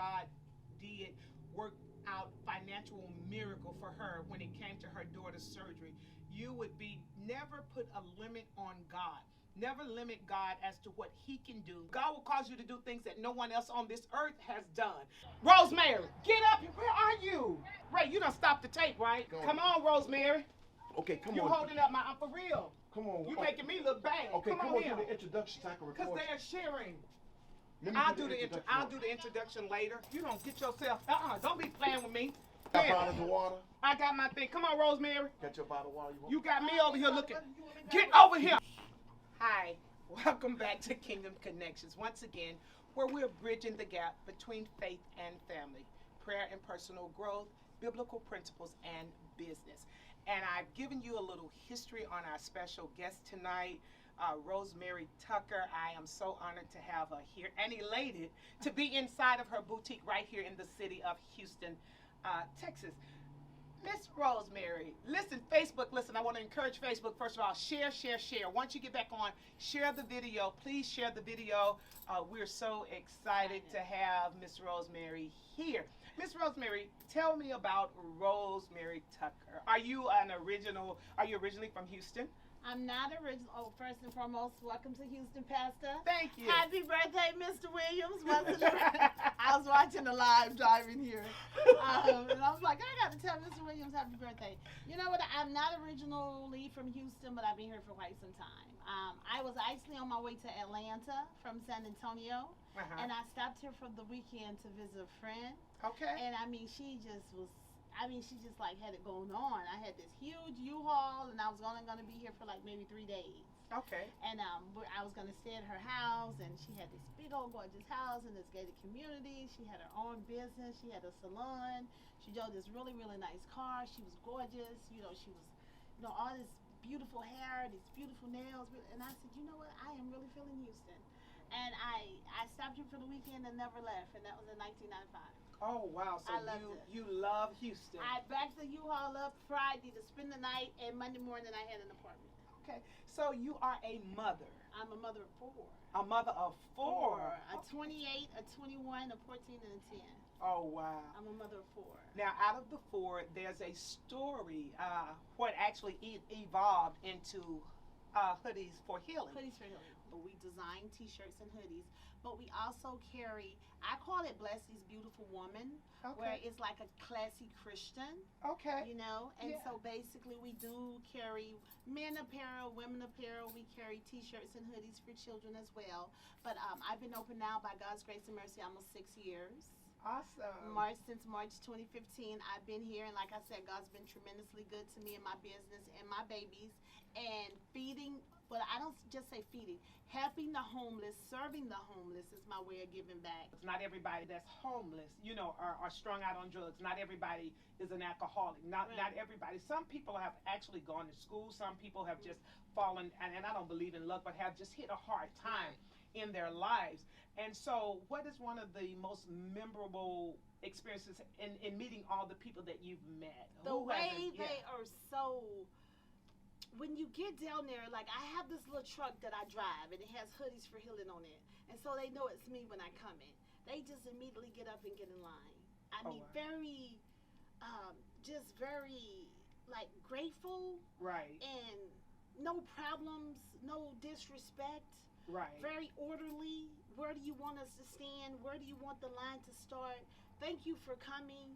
God did work out financial miracle for her when it came to her daughter's surgery. You would be never put a limit on God. Never limit God as to what he can do. God will cause you to do things that no one else on this earth has done. Rosemary, get up here. Where are you? Ray, you done stopped the tape, right? Come on, Rosemary. Okay, come You on. holding up my for real. Come on. You making me look bad. Okay, come on here. to the introduction so I can record. Because they are sharing. I'll do the introduction later. You don't get yourself. Don't be playing with me. Got bottles of water? I got my thing. Come on, Rosemary. Got your bottle of water? You got me over here looking. Get over here. Hi. Welcome back to Kingdom Connections. Once again, where we're bridging the gap between faith and family, prayer and personal growth, biblical principles, and business. And I've given you a little history on our special guest tonight, Rosemary Tucker. I am so honored to have her here and elated to be inside of her boutique right here in the city of Houston, Texas. Miss Rosemary, listen, Facebook, listen, I want to encourage Facebook, first of all, share. Once you get back on, share the video. Please share the video. We're so excited to have Miss Rosemary here. Miss Rosemary, tell me about Rosemary Tucker. Are you originally from Houston? I'm not original. Oh, first and foremost, welcome to Houston, Pastor. Thank you. Happy birthday, Mr. Williams. Wasn't it? I was watching the live driving here. And I was like, I got to tell Mr. Williams happy birthday. You know what? I'm not originally from Houston, but I've been here for quite some time. I was actually on my way to Atlanta from San Antonio, and I stopped here for the weekend to visit a friend. Okay. And I mean, she just like had it going on. I had this huge U-Haul, and I was only going to be here for like maybe 3 days. Okay. And I was going to stay at her house, and she had this big old gorgeous house in this gated community. She had her own business. She had a salon. She drove this really, really nice car. She was gorgeous. She was, all this beautiful hair, these beautiful nails. And I said, you know what? I am really feeling Houston. And I stopped here for the weekend and never left, and that was in 1995. Oh, wow. So you love Houston. I backed the U-Haul up Friday to spend the night, and Monday morning I had an apartment. Okay. So you are a mother. I'm a mother of 4. A mother of 4. A 28, a 21, a 14, and a 10. Oh, wow. I'm a mother of 4. Now, out of the 4, there's a story what actually evolved into hoodies for healing. Hoodies for healing. But we design T-shirts and hoodies. But we also carry, I call it Bless These Beautiful Women, where it's like a classy Christian. Okay. And so basically we do carry men apparel, women apparel. We carry T-shirts and hoodies for children as well. But I've been open now by God's grace and mercy almost 6 years. Awesome. Since March 2015, I've been here, and like I said, God's been tremendously good to me and my business and my babies, and feeding. But I don't just say feeding. Helping the homeless, serving the homeless is my way of giving back. It's not everybody that's homeless, are strung out on drugs. Not everybody is an alcoholic. Not everybody. Some people have actually gone to school. Some people have just fallen, and I don't believe in luck, but have just hit a hard time in their lives. And so what is one of the most memorable experiences in meeting all the people that you've met? The way they are so... When you get down there, like I have this little truck that I drive, and it has hoodies for healing on it, and so they know it's me when I come in. They just immediately get up and get in line. Very, just very like grateful, right? And no problems, no disrespect, right? Very orderly. Where do you want us to stand? Where do you want the line to start? Thank you for coming.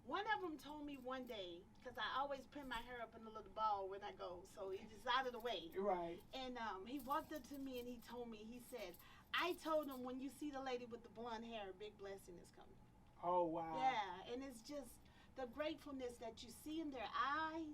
One of them told me one day, because I always pin my hair up in a little ball when I go, so it's just out of the way. Right. And he walked up to me and he told me, he said, I told him when you see the lady with the blonde hair, a big blessing is coming. Oh, wow. Yeah, and it's just the gratefulness that you see in their eyes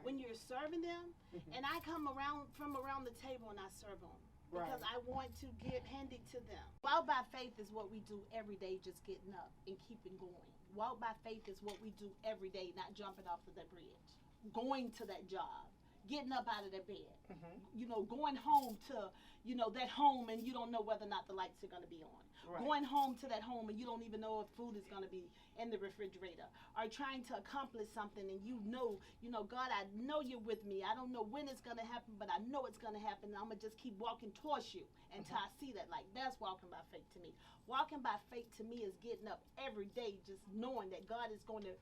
when you're serving them. And I come from around the table and I serve them. Because I want to get handy to them. Walk by faith is what we do every day, just getting up and keeping going. Walk by faith is what we do every day, not jumping off of that bridge. Going to that job. getting up out of their bed. Mhm. You know, going home to, you know, that home and you don't know whether or not the lights are going to be on. Right. Going home to that home and you don't even know if food is going to be in the refrigerator. Or trying to accomplish something and you know, God, I know you're with me. I don't know when it's going to happen, but I know it's going to happen. And I'm going to just keep walking towards you until I see that light. That's walking by faith to me. Walking by faith to me is getting up every day just knowing that God is going to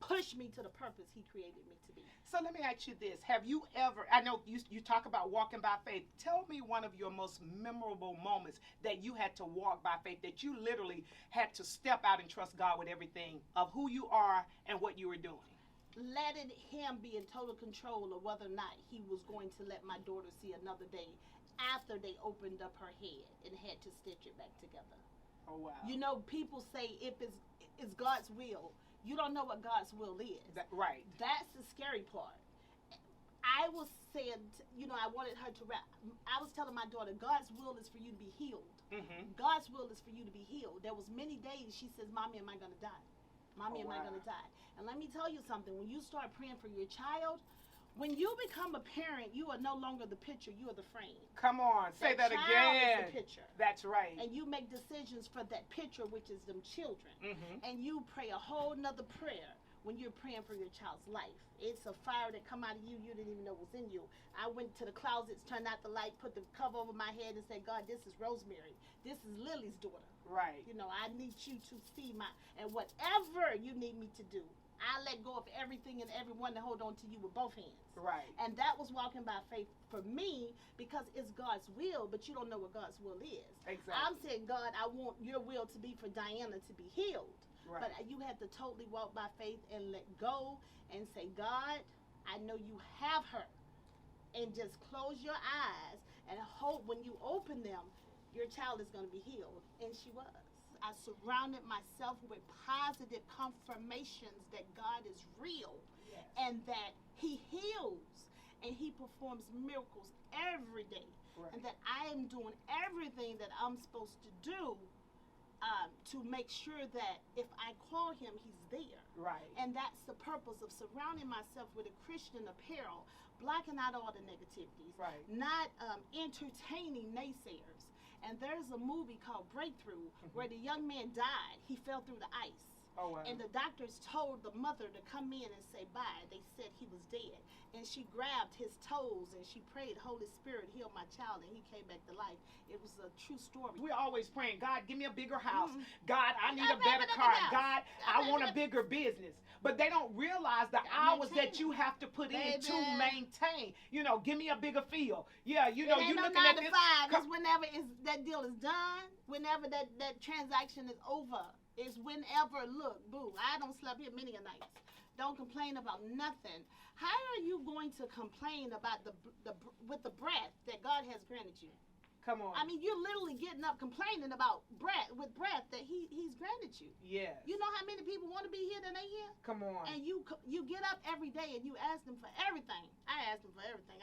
push me to the purpose he created me to be. So let me ask you this. Have you ever, I know you talk about walking by faith. Tell me one of your most memorable moments that you had to walk by faith, that you literally had to step out and trust God with everything of who you are and what you were doing. Letting him be in total control of whether or not he was going to let my daughter see another day after they opened up her head and had to stitch it back together. Oh, wow. You know, people say if it's God's will, you don't know what God's will is. Right. That's the scary part. I was saying, you know, I wanted her to I was telling my daughter, God's will is for you to be healed. Mm-hmm. God's will is for you to be healed. There was many days she says, Mommy, am I going to die? Mommy, am I going to die? And let me tell you something. When you start praying for your child, when you become a parent, you are no longer the picture, you are the frame. Come on, say that child again. is the picture. That's right. And you make decisions for that picture, which is them children. Mm-hmm. And you pray a whole nother prayer when you're praying for your child's life. It's a fire that come out of you didn't even know was in you. I went to the closets, turned out the light, put the cover over my head and said, God, this is Rosemary. This is Lily's daughter. Right. You know, I need you to see and whatever you need me to do, I let go of everything and everyone to hold on to you with both hands. Right. And that was walking by faith for me because it's God's will, but you don't know what God's will is. Exactly. I'm saying, God, I want your will to be for Diana to be healed. Right. But you had to totally walk by faith and let go and say, God, I know you have her. And just close your eyes and hope when you open them, your child is going to be healed. And she was. I surrounded myself with positive confirmations that God is real. Yes. And that he heals and he performs miracles every day. Right. And that I am doing everything that I'm supposed to do to make sure that if I call him, he's there. Right. And that's the purpose of surrounding myself with a Christian apparel, blocking out all the negativities, Right. not entertaining naysayers. And there's a movie called Breakthrough where the young man died. He fell through the ice. Oh, wow. And the doctors told the mother to come in and say bye. They said he was dead. And she grabbed his toes and she prayed, Holy Spirit, heal my child. And he came back to life. It was a true story. We're always praying, God, give me a bigger house. Mhm. God, I need a better car. God, I want a bigger business. But they don't realize the hours that you have to put in to maintain. You know, give me a bigger field. Yeah, you know, you're looking at this. 9 to 5. It's whenever that deal is done, whenever that transaction is over. It's whenever, look, boo, I don't sleep here many a nights. Don't complain about nothing. How are you going to complain about with the breath that God has granted you? Come on. I mean, you're literally getting up complaining about breath that he's granted you. Yes. You know how many people want to be here than they here? Come on. And you get up every day and you ask them for everything. I ask them for everything.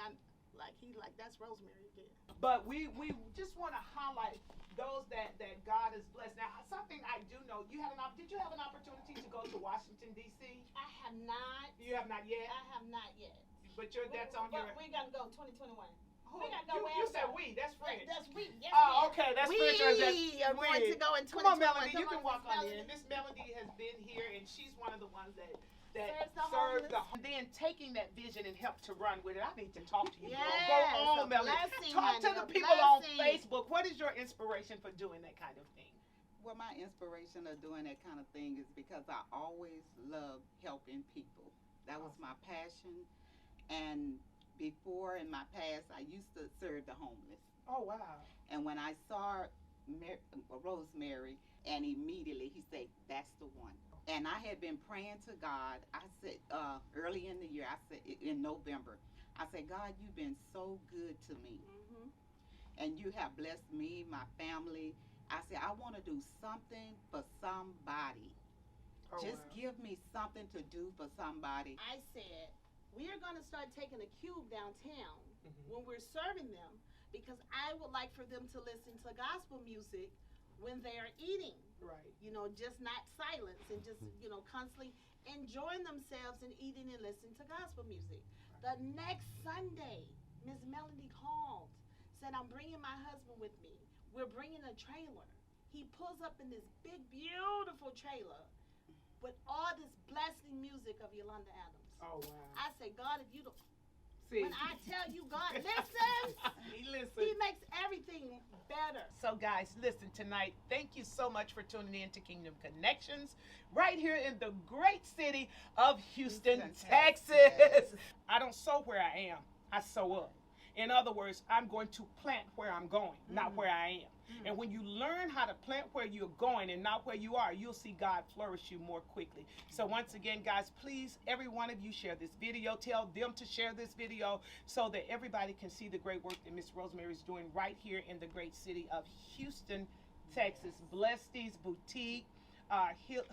He's like, that's Rosemary again. But we just want to highlight those that God has blessed. Now, something I do know, did you have an opportunity to go to Washington, D.C.? I have not. You have not yet? I have not yet. But that's on your... We're going to go 2021. We said we. That's French. That's we. Yes, oh, okay. That's we French. We are going to go in 2021. Come on, Melody. You can walk on in. Miss Melody has been here, and she's one of the ones that serves the homeless. Then taking that vision and help to run with it. I need to talk to you. Yes, Go on, Melody. Talk to the people on Facebook. What is your inspiration for doing that kind of thing? Well, my inspiration of doing that kind of thing is because I always loved helping people. That was my passion. And before, in my past, I used to serve the homeless. Oh, wow. And when I saw Rosemary, and immediately he said, that's the one. And I had been praying to God. I said, early in the year, I said, in November, I said, God, you've been so good to me. Mm-hmm. And you have blessed me, my family. I said, I want to do something for somebody. Oh, Just wow. give me something to do for somebody. I said, we are going to start taking a cube downtown when we're serving them because I would like for them to listen to gospel music when they are eating. Right. You know, just not silence and just, you know, constantly enjoying themselves and eating and listening to gospel music. The next Sunday, Miss Melody called, said, I'm bringing my husband with me. We're bringing a trailer. He pulls up in this big, beautiful trailer with all this blasting music of Yolanda Adams. Oh, wow. I said, God, if you don't, See. when I tell you God listens, He listens. He makes everything better. So, guys, listen tonight. Thank you so much for tuning in to Kingdom Connections right here in the great city of Houston, Texas. I don't sow where I am, I sow up. In other words, I'm going to plant where I'm going, not where I am. And when you learn how to plant where you're going and not where you are, you'll see God flourish you more quickly. So once again, guys, please, every one of you share this video. Tell them to share this video so that everybody can see the great work that Miss Rosemary is doing right here in the great city of Houston, Texas. Bless these boutique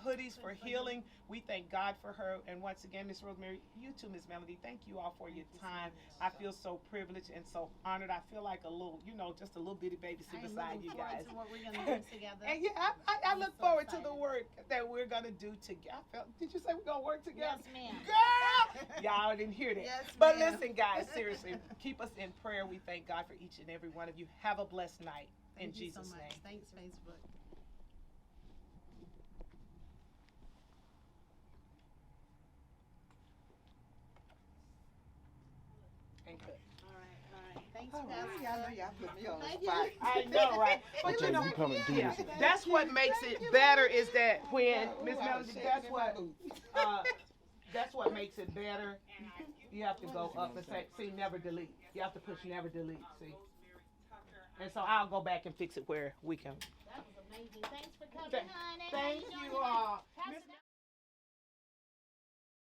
hoodies for healing. We thank God for her. And once again, Miss Rosemary, you too, Miss Melody, thank you all for your time. I feel so privileged and so honored. I feel like a little, just a little bitty baby sitting beside you guys. To what we're gonna do together. And yeah, I look forward to the work that we're gonna do together. Did you say we're gonna work together? Yes, ma'am. Girl! Y'all didn't hear that. Yes, but ma'am. listen, guys, seriously, keep us in prayer. We thank God for each and every one of you. Have a blessed night in Thank you Jesus' so much. name. Thanks, Facebook. And cut. All right. Thanks, All Pastor. right. Y'all know y'all put me on the Thank spot. I know, right? But Okay, you know, you come and do yeah, this. that's what makes it better is that when Miss Ooh, I was Melody, shaking that's in my what boots. that's what makes it better. You have to go up and say, see, never delete. You have to push never delete, see. And so I'll go back and fix it where we can. That was amazing. Thanks for coming, Thank honey. thank How you doing? all. Pastor